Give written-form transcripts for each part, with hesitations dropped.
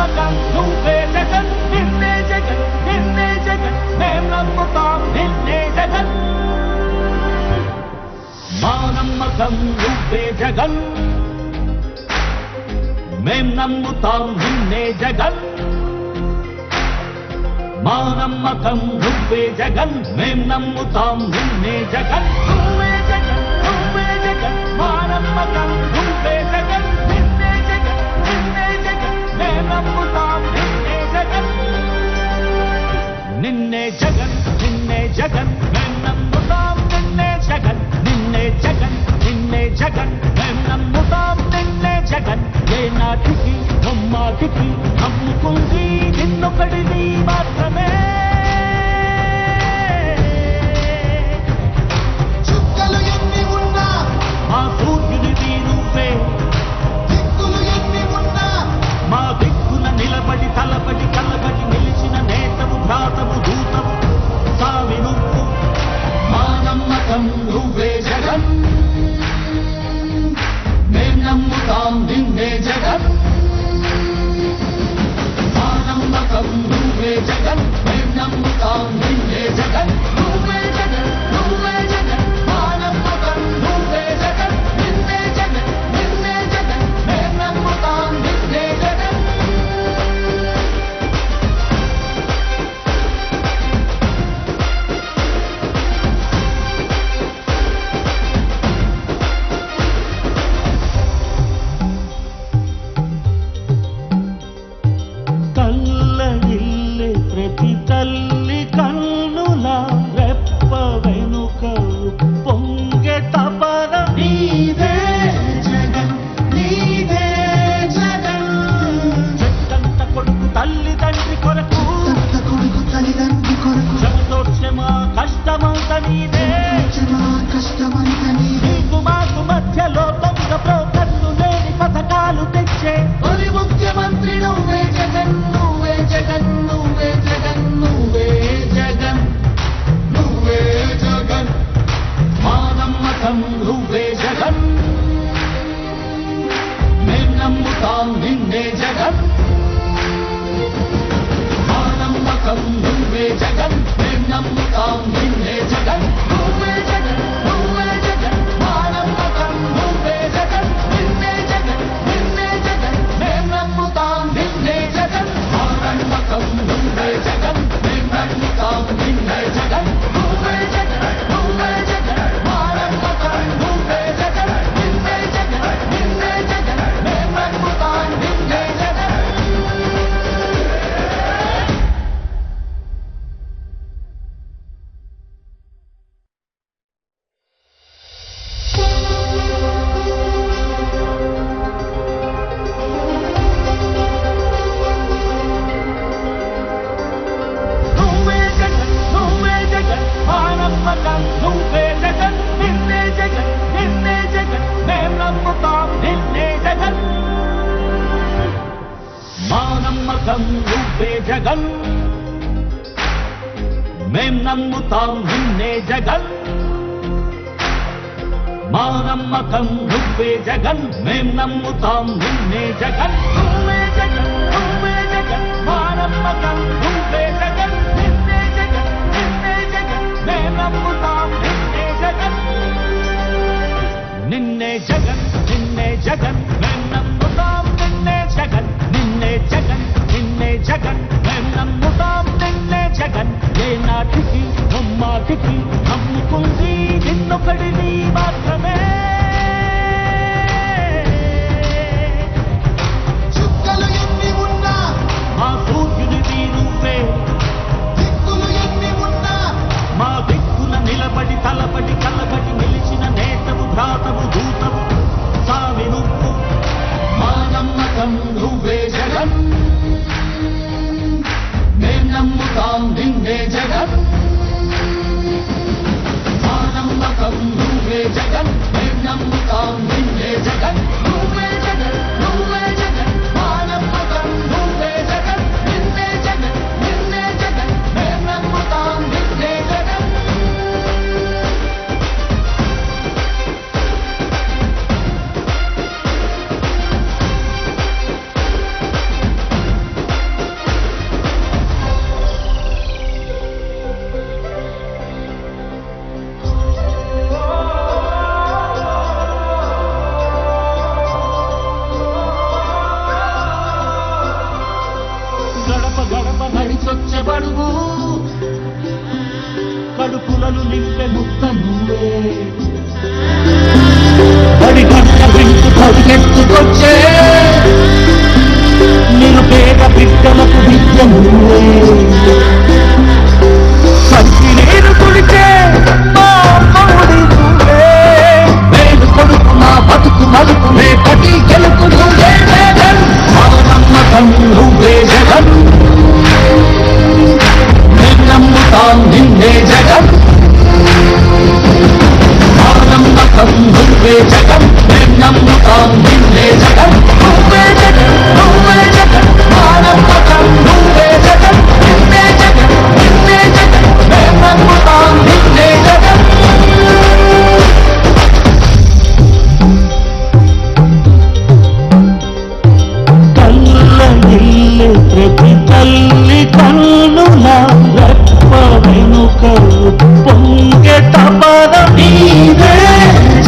నమ్మకం నువ్వే జగన్ నిన్నే జగన్ నిన్నే జగన్ మేం నమ్ముతాం నిన్నే జగన్ మా నమ్మకం నువ్వే జగన్ మేం నమ్ముతాం నిన్నే జగన్ మా నమ్మకం నువ్వే జగన్ మేం నమ్ముతాం నిన్నే జగన్ నువ్వే జగన్ నువ్వే జగన్ మా నమ్మకం నువ్వే జగన్ నిన్నే జగన్ నిన్నే జగన్ మేం నమ్ముతాం నిన్నే జగన్ నిన్నే జగన్ నిన్నే జగన్ మేం నమ్ముతాం నిన్నే జగన్ నిన్నే జగన్ నిన్నే జగన్ మేం నమ్ముతాం నిన్నే జగన్ ఏ నాటికి నమ్మాటికి నమ్ముకుంది నిన్నొకడిని మాత్రమే చుక్కలు ఎన్ని ఉన్నా మా సూర్యునివి నువ్వే దిక్కులు ఎన్ని ఉన్నా మా దిక్కున నిలబడి తలబడి కలబడి నిలిచిన నేతవు భ్రాతవు దూతవు సావి నువ్వు మా నమ్మకం నువ్వే జగన్ మేం నమ్ముతాం నిన్నే జగన్ మా నమ్మకం నువ్వే జగన్ మేం నమ్ముతాం నిన్నే జగన్ నువ్వే జగన్ నువ్వే జగన్ మా నమ్మకం నువ్వే జగన్ నిన్నే జగన్ నిన్నే జగన్ మేం నమ్ముతాం నిన్నే జగన్ కళ్ళగిల్లే ప్రతి తల్లి కన్నుల రెప్ప వెనుక పొంగె తపన నీదే జగన్ నీదే జగన్ చెట్టంత కొడుకు తల్లి తండ్రి కొరకు తత్త కొడుకు తల్లిదండ్రి కొరకు శ్రమతోక్షమా కష్టమంత నీదే క్షమా కష్టమంత నీదే నీకు మాకు మధ్యలో దొంగ బ్రోకర్లు లేని పథకాలు తెచ్చే తొలి ముఖ్యమంత్రి నువ్వే జగన్ నువ్వే జగన్ నువ్వే జగన్ నువ్వే జగన్ నువ్వే జగన్ మా నమ్మకం నువ్వే జగన్ మేం నమ్ముతాం నిన్నే జగన్ మా నమ్మకం నువ్వే జగన్ మేం నమ్ముతాం నిన్నే జగన్ నువ్వే జగన్ నువ్వే జగన్ మా నమ్మకం నువ్వే జగన్ నిన్నే జగన్ నిన్నే జగన్ మేం నమ్ముతాం నిన్నే జగన్ మా నమ్మకం నువ్వే జగన్ మేం నమ్ముతాం నిన్నే జగన్ నువ్వే జగన్ నువ్వే జగన్ మా నమ్మకం నువ్వే జగన్ నిన్నే జగన్ నిన్నే జగన్ మేం నమ్ముతాం నిన్నే జగన్ నువ్వే జగన్ నువ్వే జగన్ మా నమ్మకం నువ్వే జగన్ నిన్నే జగన్ నిన్నే జగన్ మేం నమ్ముతాం నిన్నే జగన్ మా నమ్మకం నువ్వే జగన్ మేం నమ్ముతాం నిన్నే జగన్ మా నమ్మకం నువ్వే జగన్ మేం నమ్ముతాం నిన్నే జగన్ నువ్వే జగన్ నువ్వే జగన్ మా నమ్మకం నువ్వే జగన్ నిన్నే జగన్ నిన్నే జగన్ మేం నమ్ముతాం నిన్నే జగన్ నిన్నే జగన్ నిన్నే జగన్ మేం నమ్ముతాం నిన్నే జగన్ నిన్నే జగన్ నిన్నే జగన్ మేం నమ్ముతాం నిన్నే జగన్ ఏ నాటికి నమ్మాటికి నమ్ముకుంది నిన్నొకడిని మాత్రమే చుక్కలు ఎన్ని ఉన్నా మా సూర్యునివి నువ్వే దిక్కులు ఎన్ని ఉన్నా మా దిక్కున నిలబడి తలబడి కలబడి నిలిచిన నేతవు భ్రాతవు దూతవు సావి నువ్వు పంచబడుగు కడుపులను నింపే ముక్త నువ్వే పడి గంట వింటూ పరిగెత్తుకొచ్చే నిరుపేద బిడ్డలకు విద్య నువ్వే కంటి నీరు కుడిచే మా మౌడి నువ్వే మేలు కొడుకు మా బతుకు మలుపు రేపటి గెలుపు నువ్వే జగన్ మా నమ్మకం నువ్వే జగన్ మేము నమ్ముతాం నిన్నే జగన్ మా నమ్మకం నువ్వే జగన్ మేము నమ్ముతాం నిన్నే జగన్ నువ్వే జగన్ నువ్వే జగన్ మా నమ్మకం నువ్వే జగన్ నిన్నే జగన్ నిన్నే జగన్ మేము నమ్ముతాం నిన్నే జగన్ కళ్ళగిల్లి ప్రతి తల్లి కన్నుల రెప్ప వెనుకలు పొంగే తపన నీవే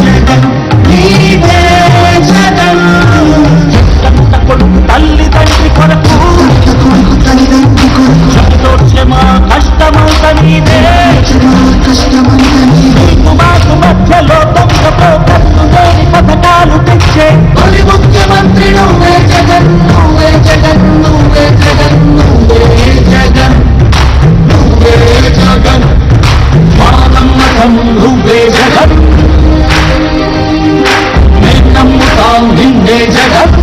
జగన్ నీవే జగన్ చెట్టంత కొడుకు తల్లి తండ్రి కొరకు సంతోషమా కష్టమంత నీదే నీకు మాకు మధ్యలో దొంగతో కన్ను లేని పథకాలు తెచ్చే తొలి ముఖ్యమంత్రి నువ్వే జగన్ నువ్వే జగన్ నువ్వే జగన్ నువ్వే జగన్ నువ్వే జగన్ మా నమ్మకం నువ్వే జగన్ మేము నమ్ముతాం నిన్నే జగన్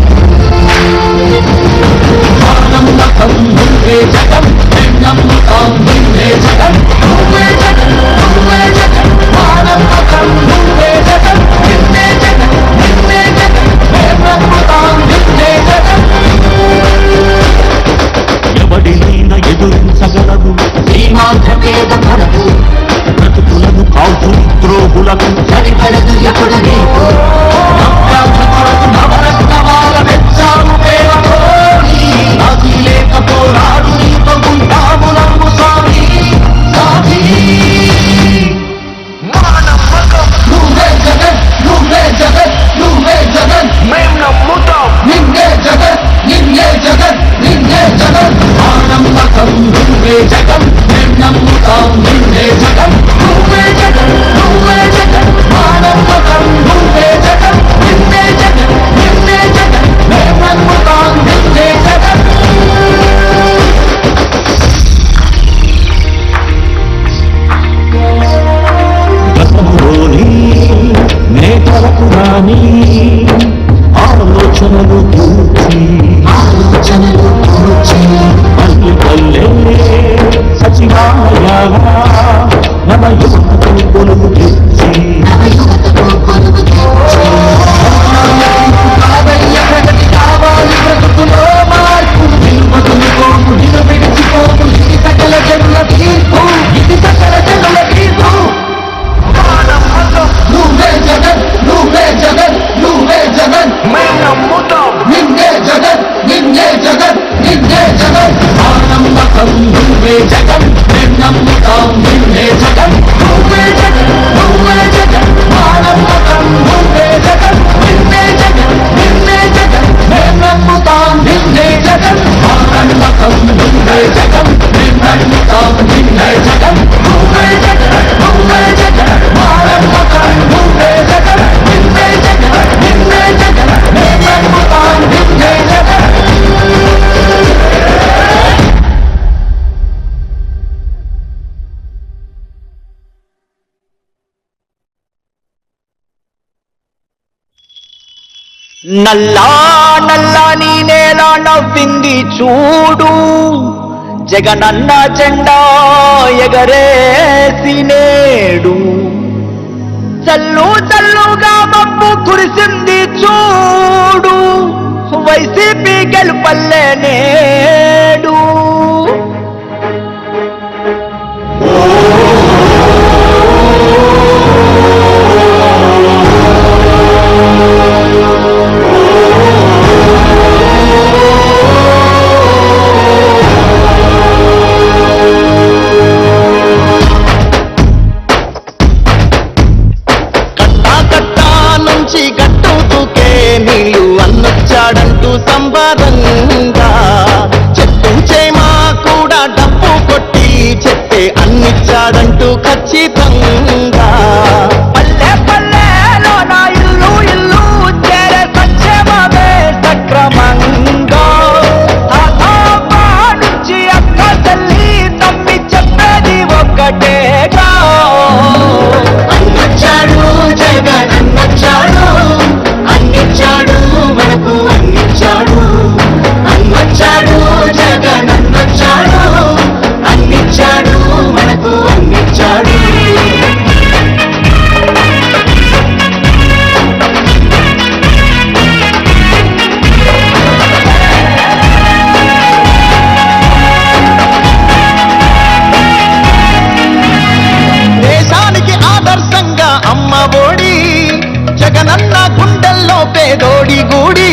మా నమ్మకం నువ్వే జగన్ మేము నమ్ముతాం నిన్నే జగన్ నువ్వే జగన్ నువ్వే జగన్ మా నమ్మకం నువ్వే జగన్ నిన్నే జగన్ నిన్నే జగన్ మేము నమ్ముతాం నిన్నే జగన్ ఎవడినైనా ఎదురించగలదు ఈ మాధ్యమేద మనకు బ్రతుకులను కాల్చు ద్రోహులకు సరిపడదు ఎప్పుడు నీకు నవరత్నవాల వెచ్చాము పేరతో అది లేక పోరాడు నీతో ఉంటాము నమ్ము స్వామి సాధి నువ్వే జగన్ నువ్వే జగన్ నువ్వే జగన్ మేము నమ్ముతాం నిన్నే జగన్ నిన్నే జగన్ నిన్నే జగన్ మా నమ్మకం నువ్వే జగన్ మేము నమ్ముతాం నిన్నే జగన్ నువ్వే జగన్ నువ్వే జగన్ మా నమ్మకం నువ్వే జగన్ నిన్నే జగన్ నిన్నే జగన్ మేము నమ్ముతాం నిన్నే జగన్ గతములోని నేతలకు రాని ఆలోచనలు పూర్తి పల్లె పల్లె సచివాలయాల నవ యువతకు కొలువు తెచ్చి ప్రగతి కావాలి బ్రతుకులో మార్పు నిలువదులు కోపు నిలబెడిచిపోపు ఇది సకల జనుల తీర్పు ఇది సకల జనుల తీర్పు నువ్వే జగన్ నువ్వే జగన్ నువ్వే జగన్ మేము నమ్ముతాం నిన్నే జగన్ నిన్నే జగన్ నిన్నే జగన్ మా నమ్మకం నువ్వే జగన్ మేము నమ్ముతాం నిన్నే జగన్ నువ్వే జగన్ నువ్వే జగన్ మా నమ్మకం నువ్వే జగన్ నిన్నే జగన్ నిన్నే జగన్ మేము నమ్ముతాం నిన్నే జగన్ మా నమ్మకం నువ్వే జగన్ మేము నమ్ముతాం నిన్నే జగన్ నువ్వే జగన్ నువ్వే జగన్ మా నమ్మకం నువ్వే జగన్ నిన్నే జగన్ నిన్నే జగన్ మేము నమ్ముతాం నిన్నే జగన్ నల్లా నల్లని నేల నవ్వింది చూడు జగనన్న జెండా ఎగరేసి నేడు చల్లు చల్లుగా మబ్బు కురిసింది చూడు వైసీపీ గెలుపల్లే నేడు పేదోడి గూడి